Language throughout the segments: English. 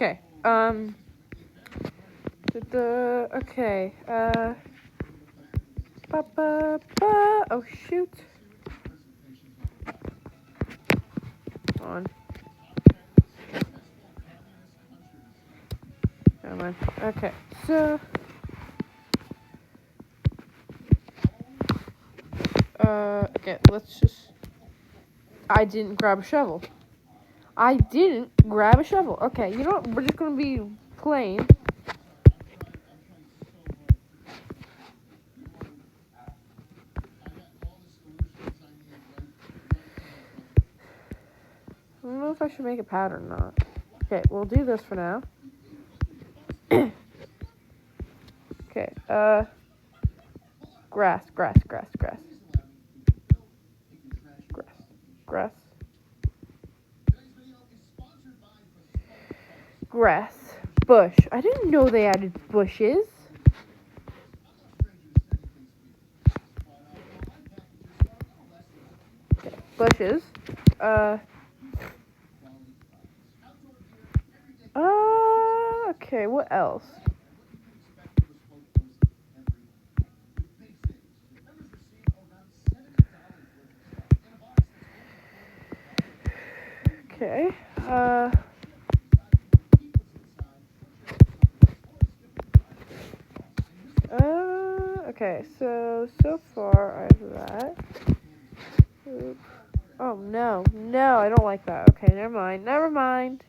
Okay. Okay. Oh shoot. Come on. Come on. Okay. So. Okay. Let's just. I didn't grab a shovel. I didn't grab a shovel. Okay. You know what? We're just gonna be plain. I don't know if I should make a pattern or not. Okay, we'll do this for now. Okay, grass. Grass. Bush. I didn't know they added bushes. Okay, bushes. Okay, what else? Okay, okay, so far I have that. Oop. Oh, no, I don't like that. Okay, never mind.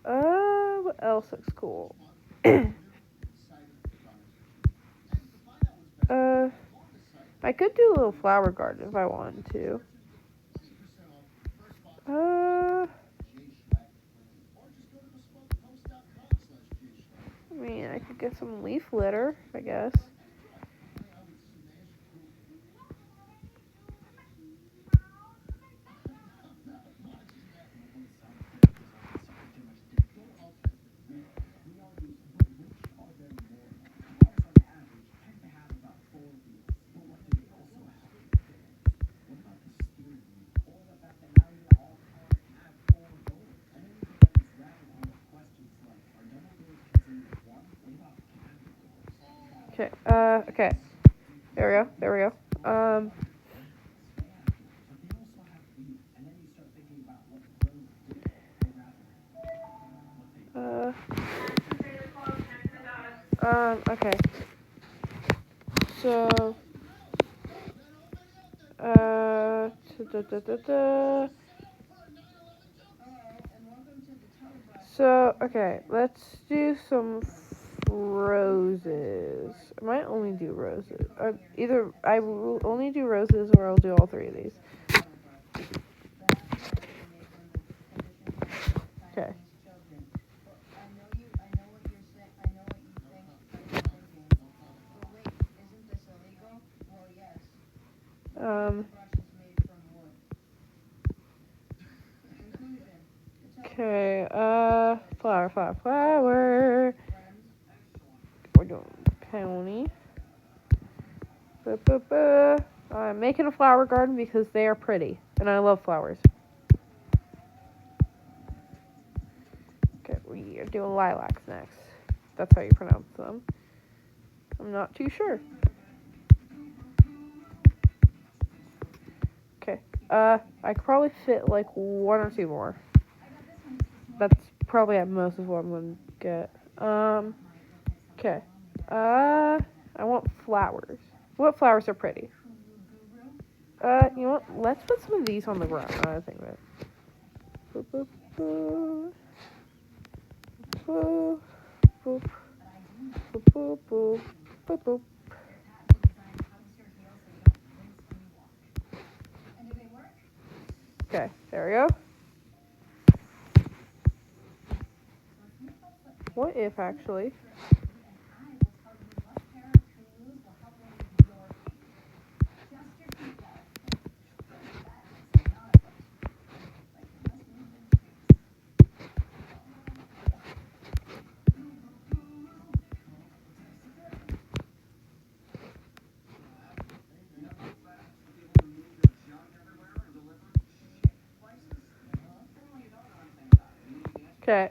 What else looks cool? I could do a little flower garden if I wanted to. I mean, I could get some leaf litter, I guess. Okay, okay. There we go. Okay. So, So, okay, let's do some roses. I might only do roses. Either I will only do roses or I'll do all three of these. Okay. Okay, flower. We're doing peony. I'm making a flower garden because they are pretty, and I love flowers. Okay, we are doing lilacs next. That's how you pronounce them. I'm not too sure. Okay, I could probably fit like one or two more. That's probably at most of what I'm gonna get. Okay. I want flowers. What flowers are pretty? You know what? Let's put some of these on the ground. I think of it. Boop, boop, boop. Boop, boop. Boop, boop, boop. Boop, boop. Okay, there we go. What if, actually? Okay,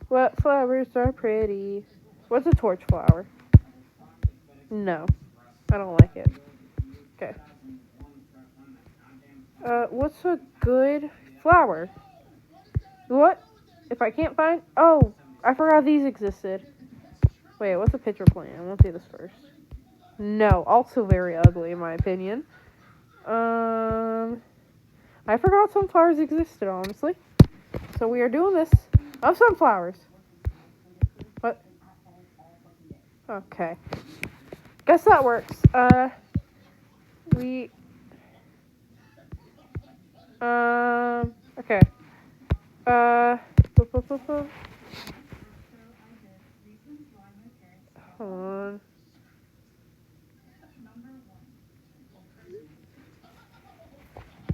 What flowers are pretty? What's a torch flower? No, I don't like it. Okay. What's a good flower? What? If I can't find... Oh, I forgot these existed. Wait, what's a pitcher plant? I want to see this first. No, also very ugly in my opinion. I forgot sunflowers existed, honestly. So we are doing this of sunflowers. What? Okay. Guess that works. We... Okay. Hold on.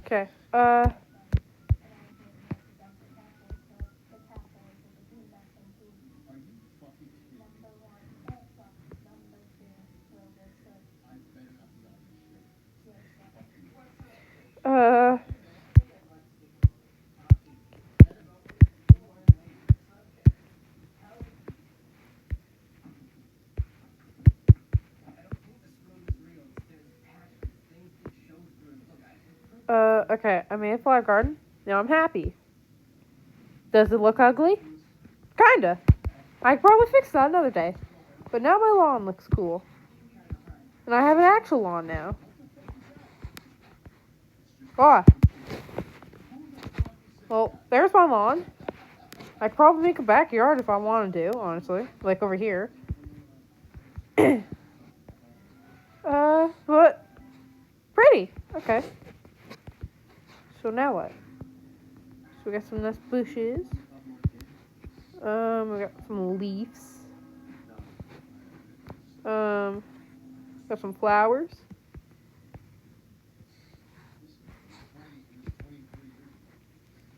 Okay. Uh... Okay, I made a flower garden. Now I'm happy. Does it look ugly? Kinda. I could probably fix that another day. But now my lawn looks cool. And I have an actual lawn now. Oh. Well, there's my lawn. I could probably make a backyard if I wanted to, honestly. Like over here. But pretty. Okay. So now what? So we got some nice bushes. We got some leaves. Got some flowers.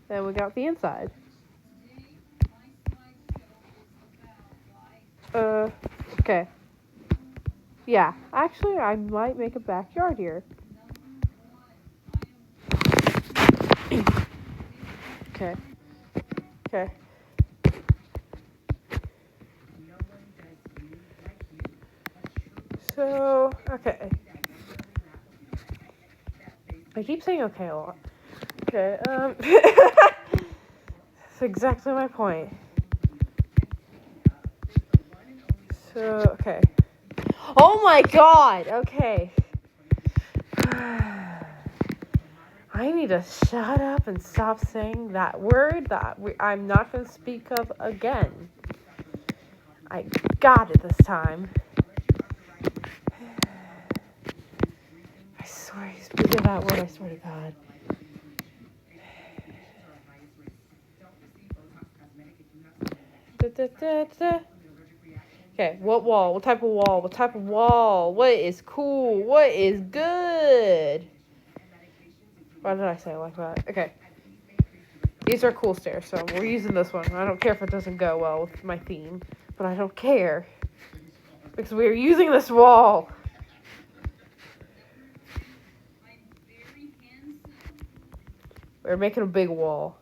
Then we got the inside. Okay. Yeah, actually, I might make a backyard here. Okay. Okay. So, okay. I keep saying okay a lot. Okay, that's exactly my point. So, okay. Oh my god! Okay. I need to shut up and stop saying that word that I'm not going to speak of again. I got it this time. I swear you speak of that word, I swear to God. Okay, what wall? What type of wall? What type of wall? What is cool? What is good? Why did I say it like that? Okay. These are cool stairs, so we're using this one. I don't care if it doesn't go well with my theme, but I don't care. Because we're using this wall. We're making a big wall.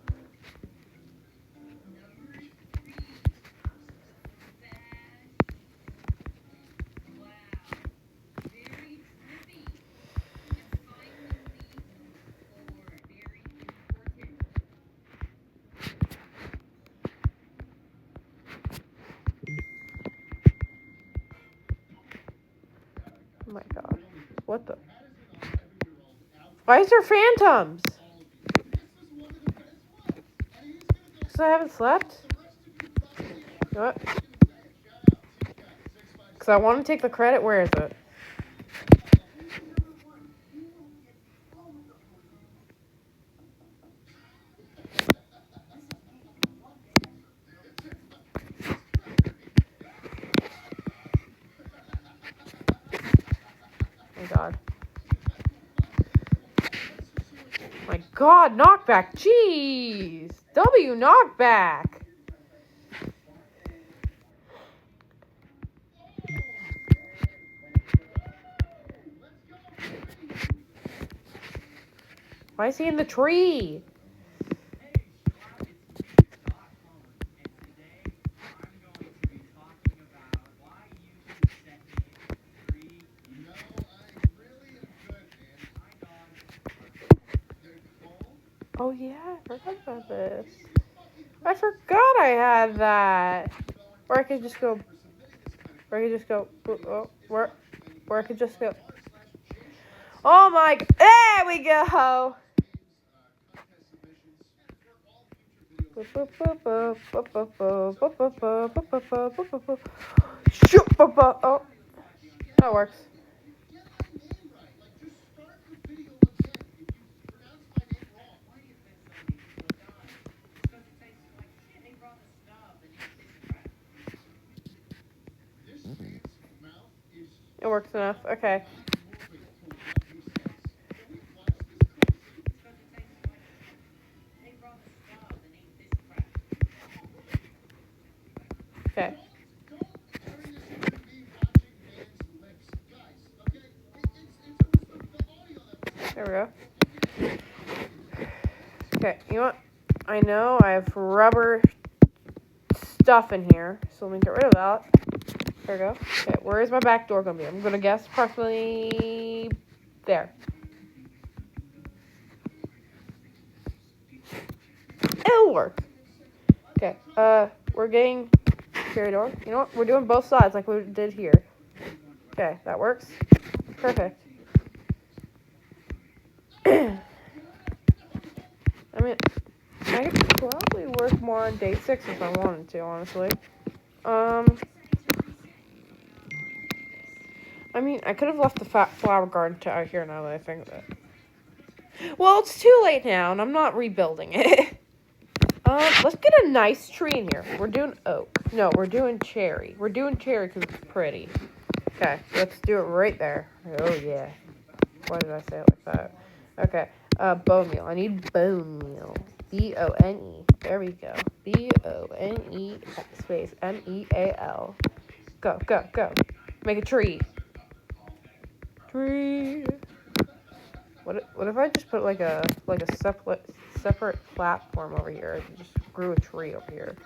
Oh my god. What the? Why is there phantoms? Because I haven't slept? You know what? Because I want to take the credit. Where is it? Oh my god. My god, knockback. Jeez. W knockback. Why is he in the tree? Oh yeah, I forgot about this. I forgot I had that. Or I could just go. Or I could just go. Oh, where I could just go. Oh my! There we go. Oh, that works. It works enough. Okay. Okay. There we go. Okay, you know what? I know I have rubber stuff in here, so let me get rid of that. There we go. Okay, where is my back door gonna be? I'm gonna guess approximately there. It'll work. Okay, we're getting cherry door. You know what? We're doing both sides like we did here. Okay, that works. Perfect. I mean, I could probably work more on day 6 if I wanted to, honestly. I mean, I could have left the flower garden out here now that I think of it. Well, it's too late now, and I'm not rebuilding it. Let's get a nice tree in here. We're doing oak. No, we're doing cherry. We're doing cherry because it's pretty. Okay, let's do it right there. Oh, yeah. Why did I say it like that? Okay, bone meal. I need bone meal. B-O-N-E. There we go. B-O-N-E space M-E-A-L. Go, go, go. Make a tree. Tree. What if I just put like a separate platform over here? I just grew a tree over here.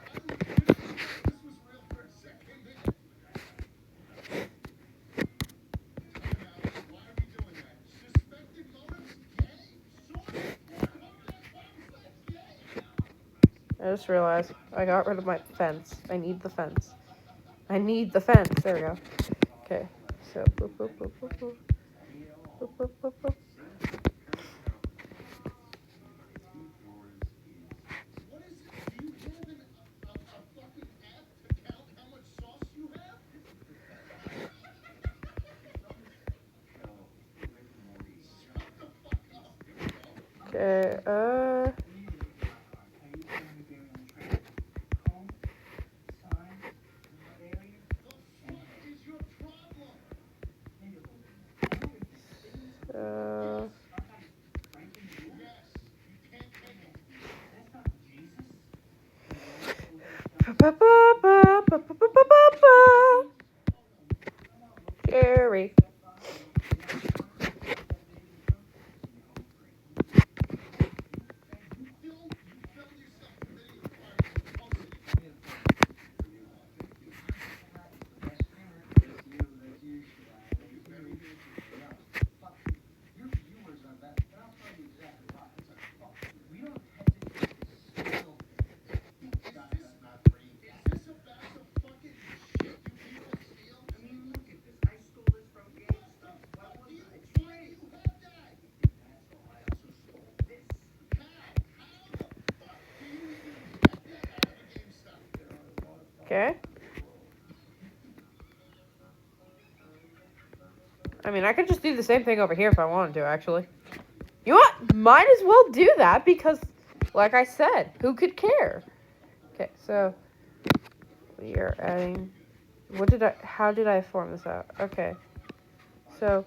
I just realized I got rid of my fence. I need the fence. I need the fence. There we go. Okay. So boop boop boop boop boop. Boop boop boop boop. Okay, uh, Jerry. Okay. I mean, I could just do the same thing over here if I wanted to, actually. You know what? Might as well do that because, like I said, who could care? Okay, so we are adding. How did I form this out? Okay, so.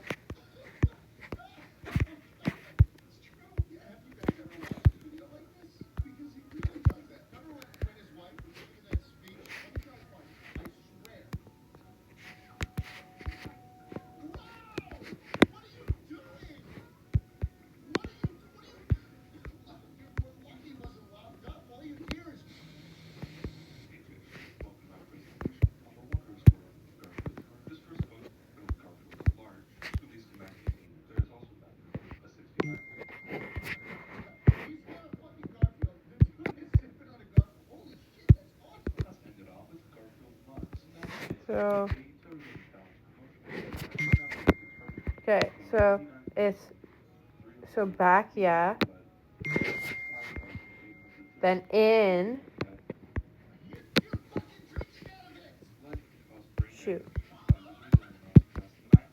So, okay, so it's, so back, yeah. Then in. Shoot.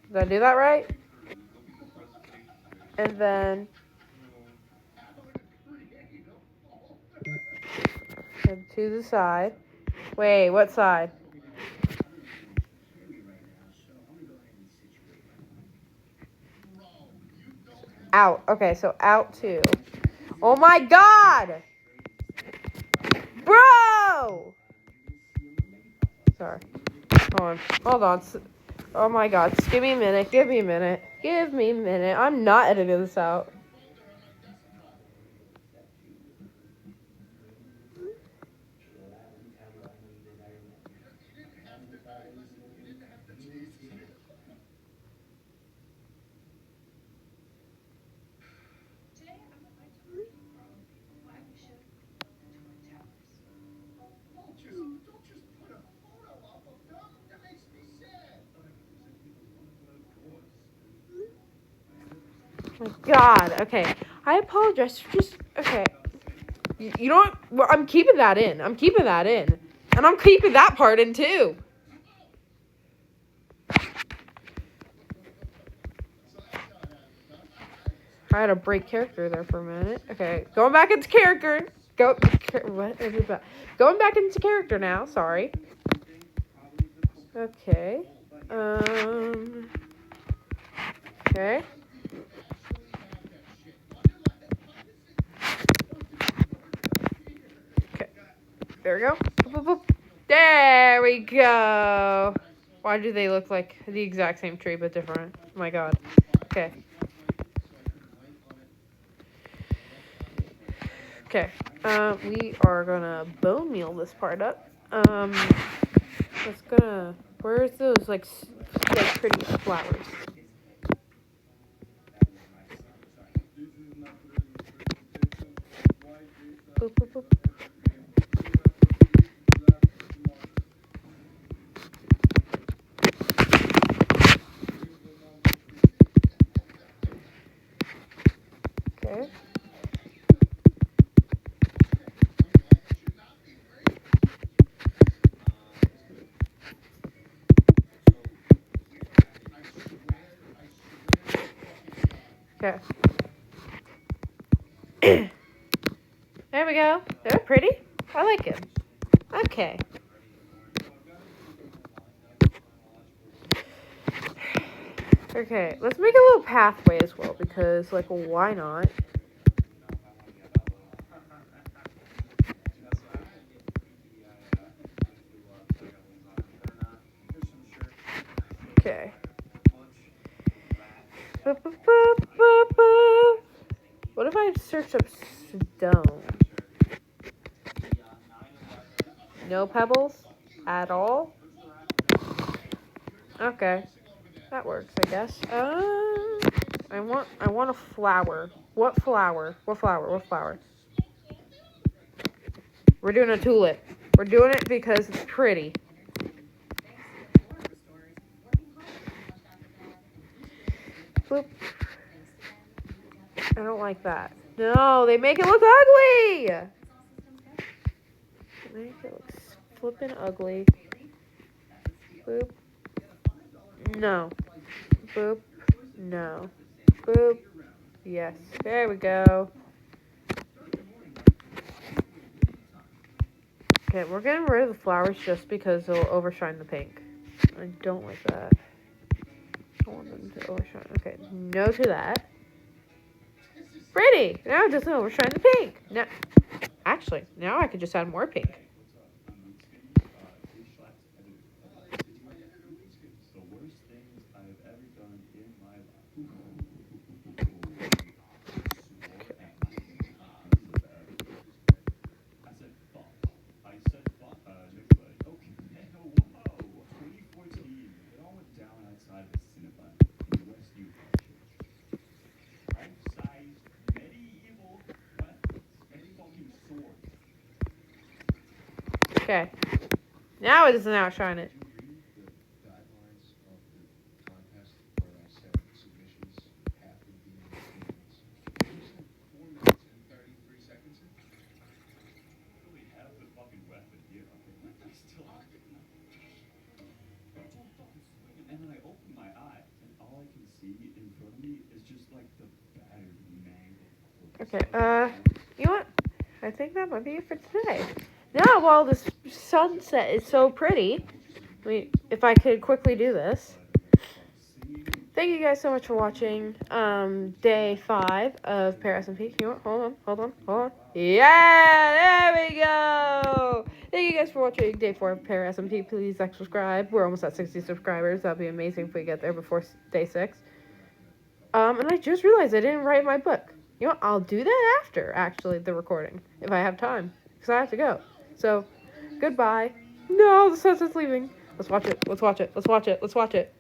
Did I do that right? And then to the side. Wait, what side? Out. Okay, so out two. Oh my god! Bro! Sorry. Hold on. Oh my god. Just give me a minute. Give me a minute. Give me a minute. I'm not editing this out. Oh my god. Okay. I apologize. Just, okay. You know what? Well, I'm keeping that in. I'm keeping that in. And I'm keeping that part in too. I had to break character there for a minute. Okay, going back into character. What is it about? Going back into character now. Sorry. Okay. Okay. Okay. There we go. Boop, boop, boop. There we go. Why do they look like the exact same tree but different? Oh my god. Okay. Okay. We are gonna bone meal this part up. It's gonna. Where's those like pretty flowers? Boop, boop, boop. Okay. Okay. There we go. They're pretty. I like it. Okay. Okay, let's make a little pathway as well because, like, why not? Okay. Boop, boop, boop, boop, boop. What if I search up stone? No pebbles at all? Okay. That works, I guess. I want a flower. What flower? What flower? What flower? We're doing a tulip. We're doing it because it's pretty. Boop. I don't like that. No, they make it look ugly! They make it look flippin' ugly. Boop. No. Boop. No. Boop. Yes. There we go. Okay, we're getting rid of the flowers just because they'll overshine the pink. I don't like that. I want them to overshine. Okay, no to that. Pretty! Now it doesn't overshine the pink. No. Actually, now I could just add more pink. Okay. Now it doesn't outshine it. Okay, you know what? I think that might be it for today. Now, while this sunset is so pretty, if I could quickly do this. Thank you guys so much for watching day 5 of Parrot SMP. You know what? Hold on. Yeah, there we go! Thank you guys for watching day 4 of Parrot SMP. Please like, subscribe. We're almost at 60 subscribers. That'd be amazing if we get there before day 6. And I just realized I didn't write my book. You know what? I'll do that after, actually, the recording. If I have time. Because I have to go. So, goodbye. No, the sunset's leaving. Let's watch it.